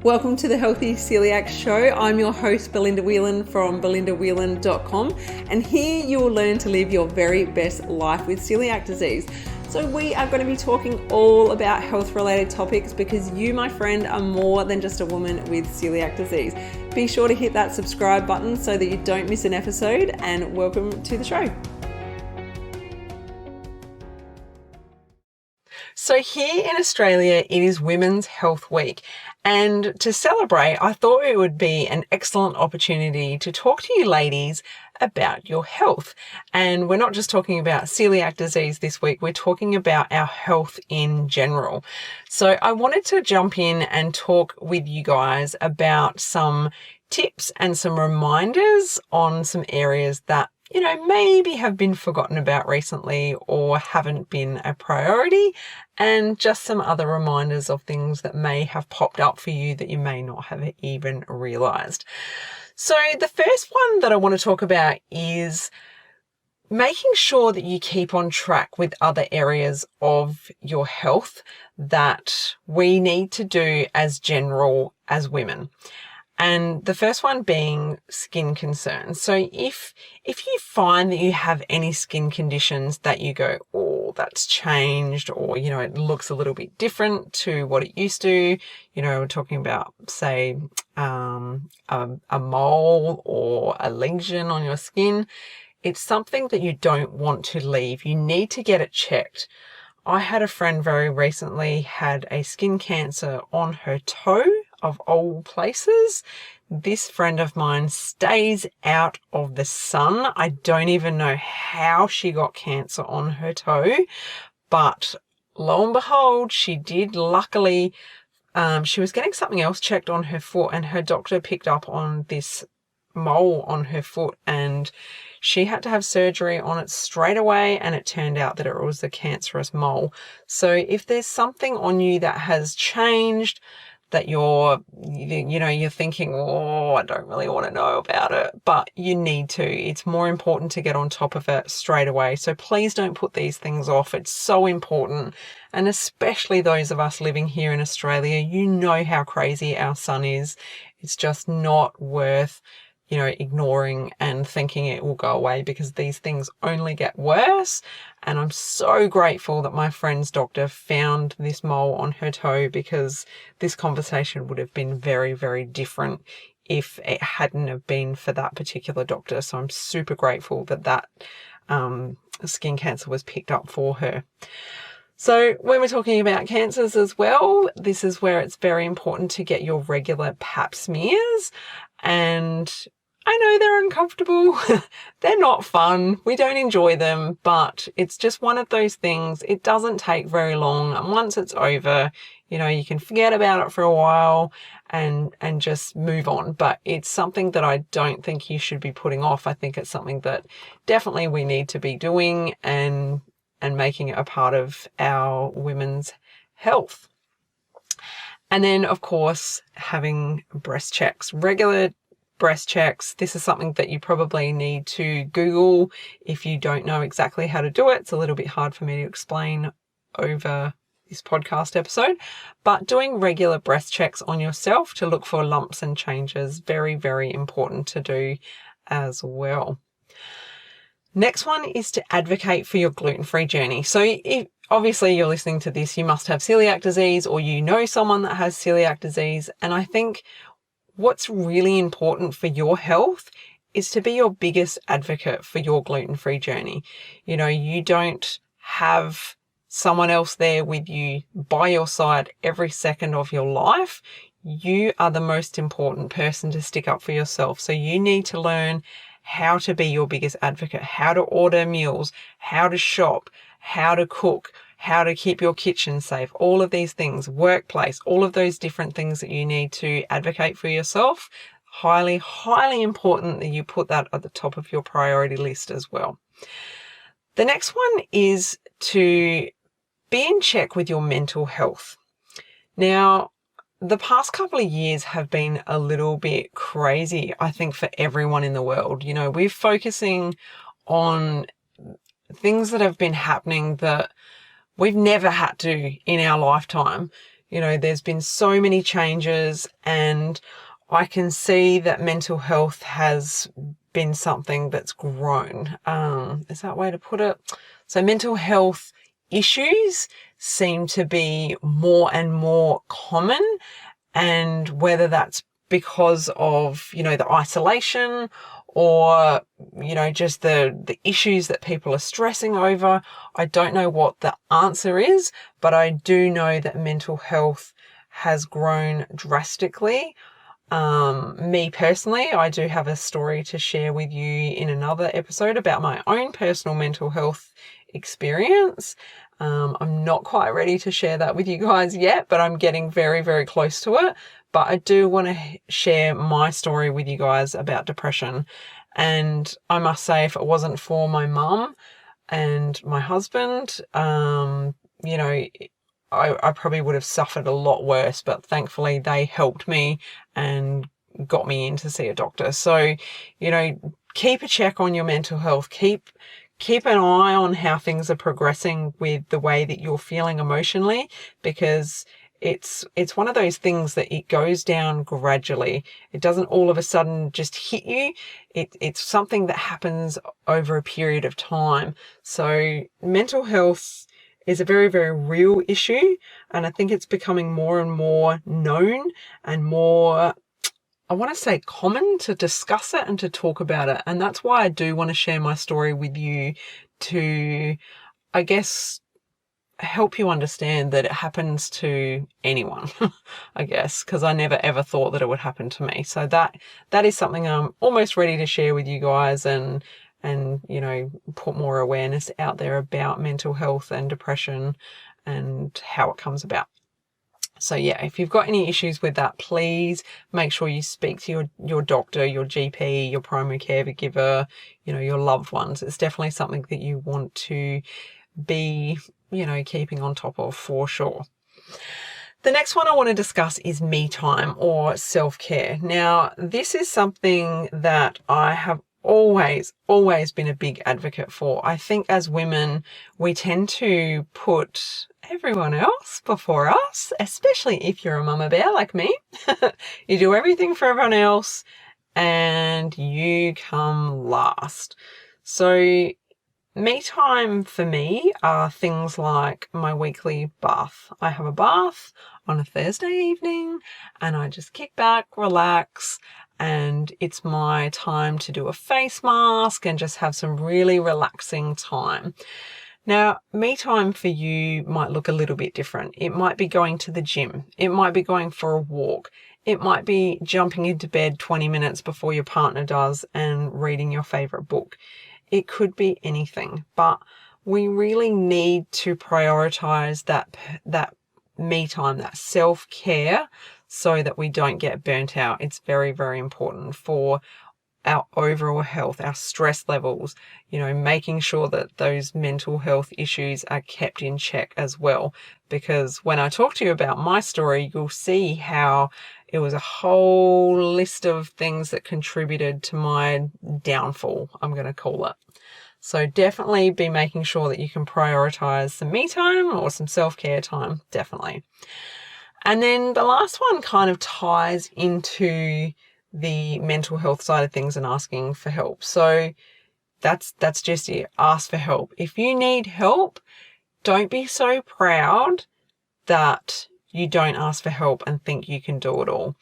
Welcome to the Healthy Celiac Show. I'm your host, Belinda Whelan from belindawhelan.com, and here you will learn to live your very best life with celiac disease. So we are going to be talking all about health-related topics because you, my friend, are more than just a woman with celiac disease. Be sure to hit that subscribe button so that you don't miss an episode, and welcome to the show. So here in Australia, it is Women's Health Week. And to celebrate, I thought it would be an excellent opportunity to talk to you ladies about your health. And we're not just talking about celiac disease this week, we're talking about our health in general. So I wanted to jump in and talk with you guys about some tips and some reminders on some areas that maybe have been forgotten about recently or haven't been a priority, and just some other reminders of things that may have popped up for you that you may not have even realized. So the first one that I want to talk about is making sure that you keep on track with other areas of your health that we need to do as women. And the first one being skin concerns. So if you find that you have any skin conditions that you go, oh, that's changed, or, it looks a little bit different to what it used to, we're talking about, say, a mole or a lesion on your skin, it's something that you don't want to leave. You need to get it checked. I had a friend very recently had a skin cancer on her toe, of all places. This friend of mine stays out of the sun. I don't even know how she got cancer on her toe, but lo and behold, she did. Luckily, she was getting something else checked on her foot, and her doctor picked up on this mole on her foot, and she had to have surgery on it straight away, and it turned out that it was a cancerous mole. So if there's something on you that has changed, that you're thinking, oh, I don't really want to know about it, but you need to. It's more important to get on top of it straight away. So please don't put these things off. It's so important. And especially those of us living here in Australia, you know how crazy our sun is. It's just not worth ignoring and thinking it will go away, because these things only get worse. And I'm so grateful that my friend's doctor found this mole on her toe, because this conversation would have been very, very different if it hadn't have been for that particular doctor. So I'm super grateful that skin cancer was picked up for her. So when we're talking about cancers as well, this is where it's very important to get your regular pap smears. And I know they're uncomfortable. They're not fun. We don't enjoy them, but it's just one of those things. It doesn't take very long. And once it's over, you can forget about it for a while and just move on. But it's something that I don't think you should be putting off. I think it's something that definitely we need to be doing and making it a part of our women's health. And then, of course, having breast checks, regular breast checks. This is something that you probably need to Google if you don't know exactly how to do it. It's a little bit hard for me to explain over this podcast episode, but doing regular breast checks on yourself to look for lumps and changes, very, very important to do as well. Next one is to advocate for your gluten-free journey. So if obviously you're listening to this, you must have celiac disease, or you know someone that has celiac disease. And I think what's really important for your health is to be your biggest advocate for your gluten-free journey. You don't have someone else there with you by your side every second of your life. You are the most important person to stick up for yourself. So you need to learn how to be your biggest advocate, how to order meals, how to shop, how to cook, how to keep your kitchen safe, all of these things, workplace, all of those different things that you need to advocate for yourself. Highly, highly important that you put that at the top of your priority list as well. The next one is to be in check with your mental health. Now, the past couple of years have been a little bit crazy, I think, for everyone in the world. We're focusing on things that have been happening that we've never had to in our lifetime. there's been so many changes, and I can see that mental health has been something that's grown. Is that a way to put it? So mental health issues seem to be more and more common, and whether that's because of, the isolation or, just the issues that people are stressing over, I don't know what the answer is, but I do know that mental health has grown drastically. Me personally, I do have a story to share with you in another episode about my own personal mental health experience. I'm not quite ready to share that with you guys yet, but I'm getting very, very close to it. But I do want to share my story with you guys about depression. And I must say, if it wasn't for my mum and my husband, I probably would have suffered a lot worse, but thankfully they helped me and got me in to see a doctor. So, keep a check on your mental health. Keep an eye on how things are progressing with the way that you're feeling emotionally, because it's one of those things that it goes down gradually. It doesn't all of a sudden just hit you. It's something that happens over a period of time. So mental health is a very, very real issue, and I think it's becoming more and more known and more, I want to say, common to discuss it and to talk about it. And that's why I do want to share my story with you to, I guess, help you understand that it happens to anyone, I guess, because I never ever thought that it would happen to me. So that is something I'm almost ready to share with you guys, and put more awareness out there about mental health and depression and how it comes about. So yeah, if you've got any issues with that, please make sure you speak to your doctor, your GP, your primary care giver, your loved ones. It's definitely something that you want to be, keeping on top of for sure. The next one I want to discuss is me time or self-care. Now, this is something that I have always been a big advocate for. I think as women, we tend to put everyone else before us, especially if you're a mama bear like me. You do everything for everyone else and you come last. So me time for me are things like my weekly bath. I have a bath on a Thursday evening and I just kick back, relax, and it's my time to do a face mask and just have some really relaxing time. Now, me time for you might look a little bit different. It might be going to the gym. It might be going for a walk. It might be jumping into bed 20 minutes before your partner does and reading your favorite book. It could be anything, but we really need to prioritize that me time, that self-care, so that we don't get burnt out. It's very, very important for our overall health, our stress levels, making sure that those mental health issues are kept in check as well. Because when I talk to you about my story, you'll see how it was a whole list of things that contributed to my downfall, I'm going to call it. So definitely be making sure that you can prioritize some me time or some self-care time, definitely. And then the last one kind of ties into the mental health side of things and asking for help. So that's just it. Ask for help. If you need help, don't be so proud that you don't ask for help and think you can do it all.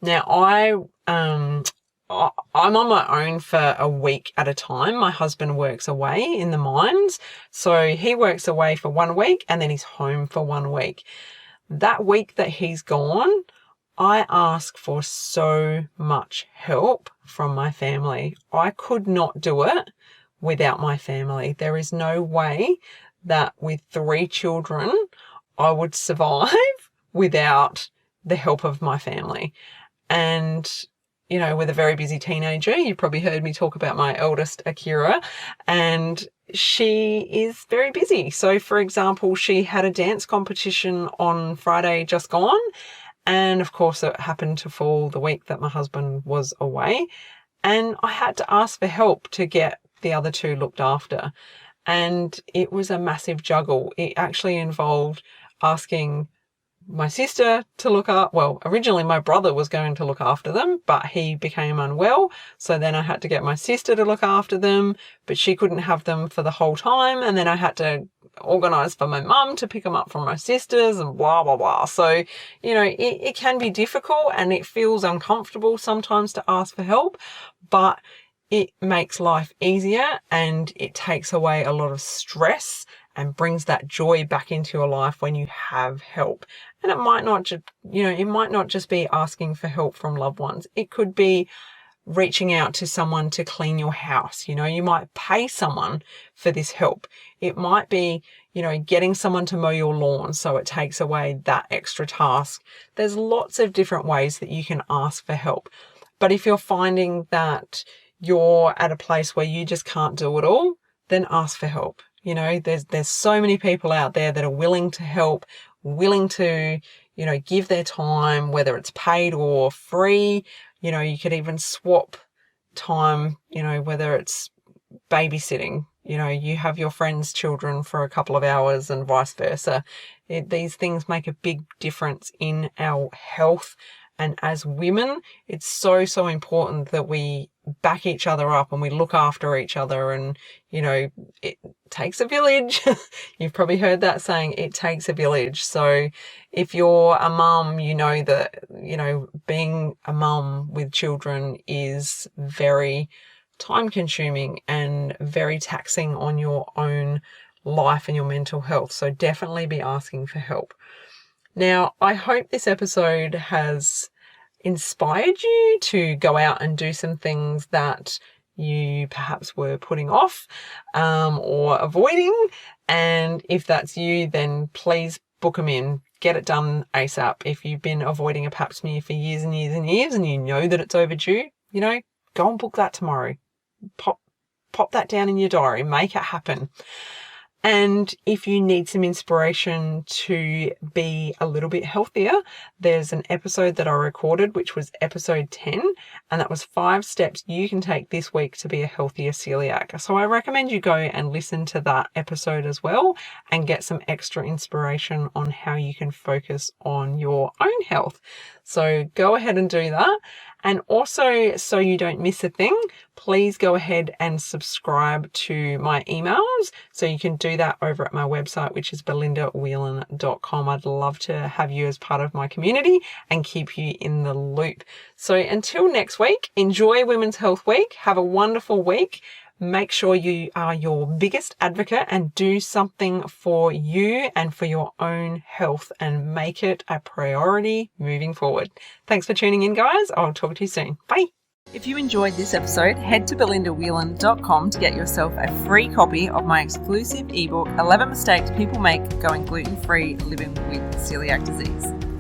Now, I'm on my own for a week at a time. My husband works away in the mines. So he works away for 1 week and then he's home for 1 week. That week that he's gone, I ask for so much help from my family. I could not do it without my family. There is no way that with 3 children, I would survive without the help of my family. And, with a very busy teenager, you probably heard me talk about my eldest, Akira, and she is very busy. So, for example, she had a dance competition on Friday just gone. And of course, it happened to fall the week that my husband was away. And I had to ask for help to get the other 2 looked after. And it was a massive juggle. It actually involved asking my sister to look up. Well, originally my brother was going to look after them, but he became unwell. So then I had to get my sister to look after them, but she couldn't have them for the whole time. And then I had to organize for my mum to pick them up from my sisters and blah, blah, blah. So, it can be difficult and it feels uncomfortable sometimes to ask for help, but it makes life easier and it takes away a lot of stress and brings that joy back into your life when you have help. And it might not just be asking for help from loved ones. It could be reaching out to someone to clean your house. You might pay someone for this help. It might be, getting someone to mow your lawn so it takes away that extra task. There's lots of different ways that you can ask for help. But if you're finding that you're at a place where you just can't do it all, then ask for help. There's so many people out there that are willing to help, willing to, give their time, whether it's paid or free. You could even swap time, whether it's babysitting, you have your friend's children for a couple of hours and vice versa. These things make a big difference in our health. And as women, it's so, so important that we back each other up and we look after each other. And, it takes a village. You've probably heard that saying, it takes a village. So if you're a mum, that, being a mum with children is very time consuming and very taxing on your own life and your mental health. So definitely be asking for help. Now, I hope this episode has inspired you to go out and do some things that you perhaps were putting off or avoiding. And if that's you, then please book them in. Get it done ASAP. If you've been avoiding a pap smear for years and years and years and you know that it's overdue, go and book that tomorrow. Pop that down in your diary. Make it happen. And if you need some inspiration to be a little bit healthier, there's an episode that I recorded, which was episode 10, and that was 5 steps you can take this week to be a healthier celiac. So I recommend you go and listen to that episode as well and get some extra inspiration on how you can focus on your own health. So go ahead and do that. And also, so you don't miss a thing, please go ahead and subscribe to my emails. So you can do that over at my website, which is belindawhelan.com. I'd love to have you as part of my community and keep you in the loop. So until next week, enjoy Women's Health Week. Have a wonderful week. Make sure you are your biggest advocate and do something for you and for your own health and make it a priority moving forward. Thanks for tuning in, guys. I'll talk to you soon. Bye. If you enjoyed this episode, head to belindawhelan.com to get yourself a free copy of my exclusive ebook, 11 Mistakes People Make Going Gluten-Free Living with Celiac Disease.